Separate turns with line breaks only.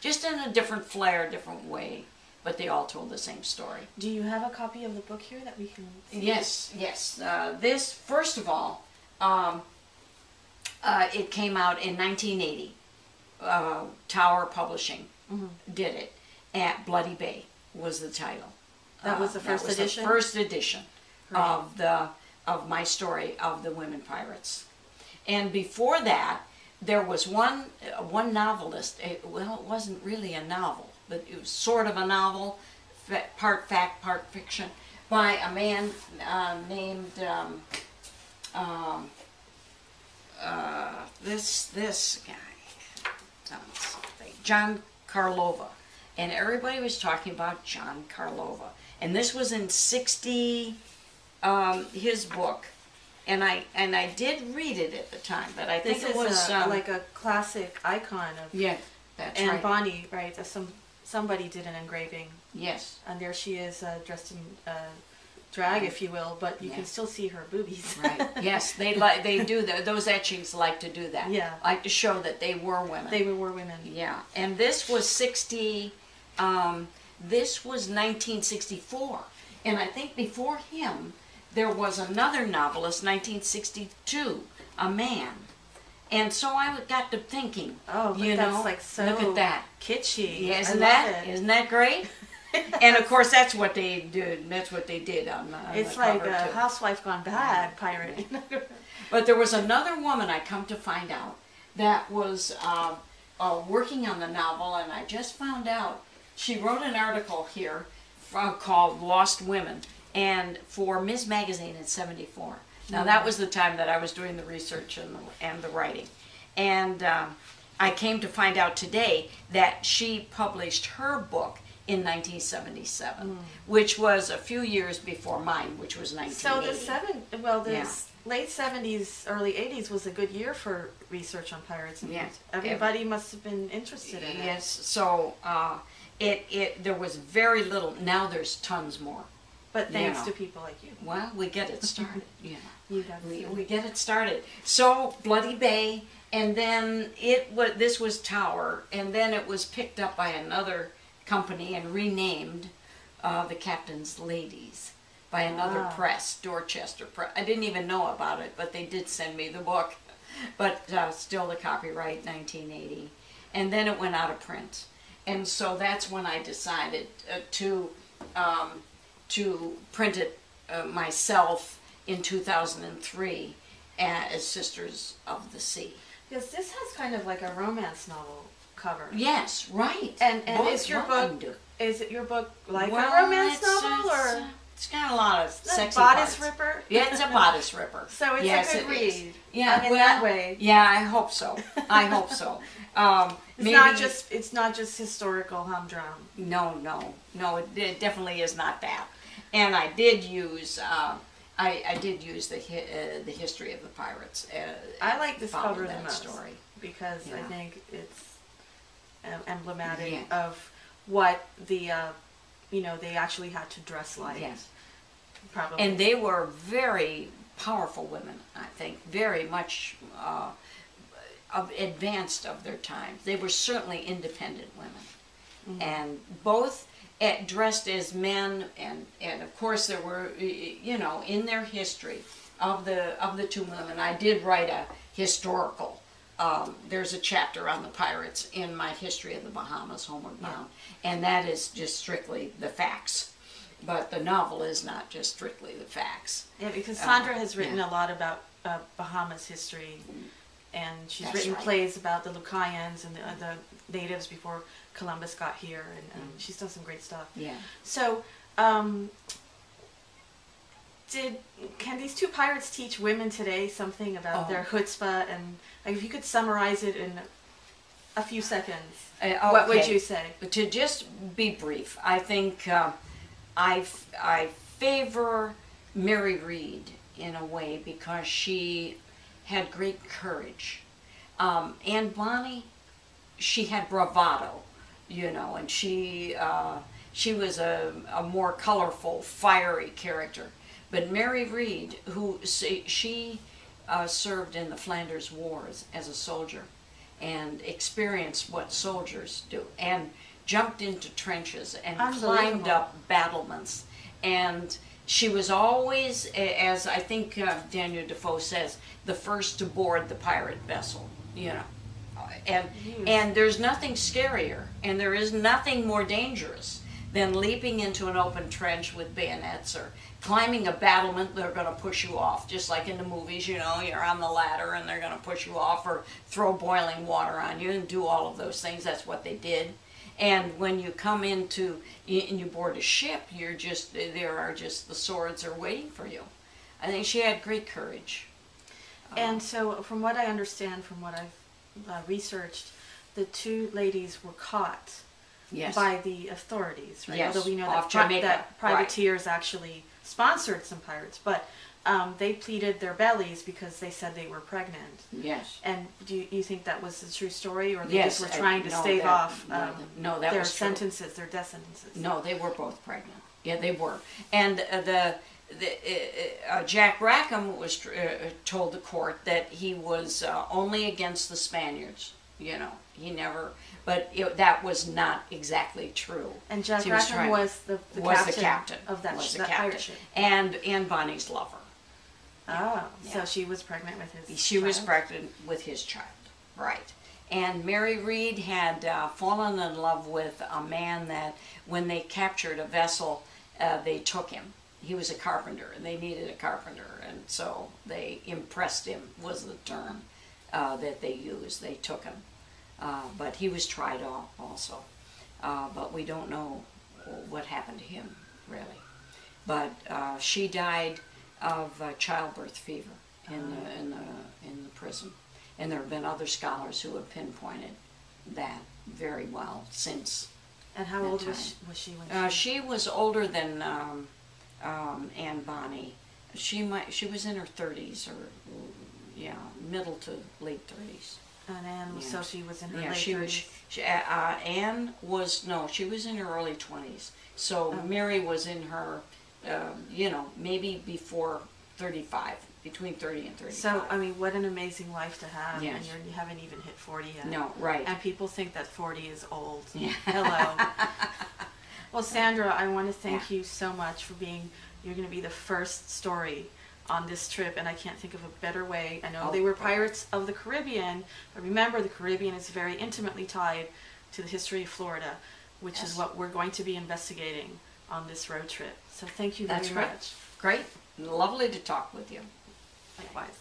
just in a different flair, different way, but they all told the same story.
Do you have a copy of the book here that we can see?
Yes, yes. This, first of all, it came out in 1980. Tower Publishing did it. At Bloody Bay was the title.
That was the first edition?
The first edition
Right.
of my story of the women pirates. And before that, there was one novelist. Well, it wasn't really a novel, but it was sort of a novel, part fact, part fiction, by a man named this guy, John Karlova. And everybody was talking about John Karlova. And this was in 60, his book. And I did read it at the time, but I think
This
it was
like a classic icon of
yeah, that's
and
right.
Bonny, right? Somebody did an engraving,
Yes,
and there she is dressed in drag, if you will, but you
Yeah.
can still see her boobies.
right. Yes, they do those etchings like to do that.
Yeah.
Like to show that they were women.
They were women.
Yeah, and this was 60. This was 1964, and I think before him there was another novelist, 1962, a man. And so I got to thinking,
Oh, but
you
that's
know,
like so
look at that.
kitschy.
Yeah,
I
isn't
love
that
it.
isn't that great? And of course, that's what they did. That's what they did on
It's
the
like
cover,
a
too.
housewife gone bad pirate.
But there was another woman I come to find out that was working on the novel, and I just found out she wrote an article here called "Lost Women," and for Ms. Magazine in '74. Now that was the time that I was doing the research and the writing, and I came to find out today that she published her book in 1977, which was a few years before mine, which was 1980.
So the late 70s, early 80s was a good year for research on pirates. And
Yes.
everybody must have been interested in it.
Yes, so there was very little. Now there's tons more.
But thanks
know.
to people like you.
Well, we get it started. You know,
You got
we get it started. So Bloody Bay, and then this was Tower, and then it was picked up by another company and renamed the Captain's Ladies by another press, Dorchester Press. I didn't even know about it, but they did send me the book. But still the copyright 1980, and then it went out of print, and so that's when I decided to print it myself in 2003 as Sisters of the Sea.
Because this has kind of like a romance novel cover.
Yes, right.
And
Both
is your
of them
book
do.
is it your book like
Well,
a romance
it's-
novel or
it's got a lot of
a
sexy
bodice
parts.
ripper?
Yeah, it's a bodice ripper.
So it's
Yes,
a good
it is.
read.
Yeah,
in
well,
that way.
Yeah, I hope so. I hope so.
It's not just historical humdrum.
No, it definitely is not that. And I did use I did use the history of the pirates.
I like this
follow
cover the
that
most
story
because I
Yeah.
think it's emblematic
Yeah.
of what the they actually had to dress like.
Yes.
Probably.
And they were very powerful women, I think, very much advanced of their time. They were certainly independent women. And both dressed as men, and of course there were, in their history of the two women. I did write a historical. There's a chapter on the pirates in my History of the Bahamas, Homeward Bound, and that is just strictly the facts. But the novel is not just strictly the facts.
Yeah, because Sandra has written
yeah.
a lot about Bahamas history, and she's
That's
written
right.
plays about the Lucayans and the natives before Columbus got here, and she's done some great stuff.
Yeah.
So, can these two pirates teach women today something about their chutzpah? And like, if you could summarize it in a few seconds, what would
Okay.
you say?
To just be brief, I think I favor Mary Read in a way because she had great courage. And Bonny, she had bravado, and she was a more colorful, fiery character. But Mary Read, she served in the Flanders Wars as a soldier, and experienced what soldiers do, and jumped into trenches and climbed
Unbelievable.
up battlements. And she was always, as I think Daniel Defoe says, the first to board the pirate vessel, you know. And there's nothing scarier, and there is nothing more dangerous than leaping into an open trench with bayonets, or climbing a battlement. They're going to push you off, just like in the movies, you know, you're on the ladder and they're going to push you off, or throw boiling water on you and do all of those things. That's what they did. And when you come into, and you board a ship, there are just, the swords are waiting for you. I think she had great courage.
And so, from what I understand, from what I've researched, the two ladies were caught
Yes.
by the authorities, right?
Yes,
Although we know
off
that,
Jamaica,
that privateers actually sponsored some pirates, but they pleaded their bellies because they said they were pregnant.
Yes.
And do you think that was a true story, or they
Yes,
just were trying to
no,
stave
that-
off
no, that
their
was true.
sentences, their death sentences?
No, they were both pregnant. Yeah, they were. And Jack Rackham was told the court that he was only against the Spaniards. You know, he never. But that was not exactly true.
And Jack
He was
Rackham
trying-
was the captain of that,
was the
that
captain.
pirate ship.
And Bonny's lover.
Oh,
Yeah.
so she was pregnant with his
She was
child?
pregnant with his child, right. And Mary Read had fallen in love with a man that, when they captured a vessel, they took him. He was a carpenter, and they needed a carpenter, and so they impressed him, was the term that they used. They took him. But he was tried also. But we don't know what happened to him, really. But she died of childbirth fever in the prison, and there have been other scholars who have pinpointed that very well since.
And how old was she when
she was older than Anne Bonny. She was in her 30s, or middle to late 30s.
And Anne,
Yeah.
so she was in her late
she
30s.
Anne was, no, she was in her early 20s. So Mary was in her, maybe before 35, between 30 and 35.
So, I mean, what an amazing life to have,
Yes.
and you haven't even hit 40 yet.
No, right.
And people think that 40 is old.
Yeah.
Hello. Well, Sandra, I want to thank
Yeah.
you so much for you're going to be the first story on this trip, and I can't think of a better way. I know they were pirates of the Caribbean, but remember, the Caribbean is very intimately tied to the history of Florida, which is what we're going to be investigating on this road trip. So thank you very much.
Great. Lovely to talk with you.
Likewise.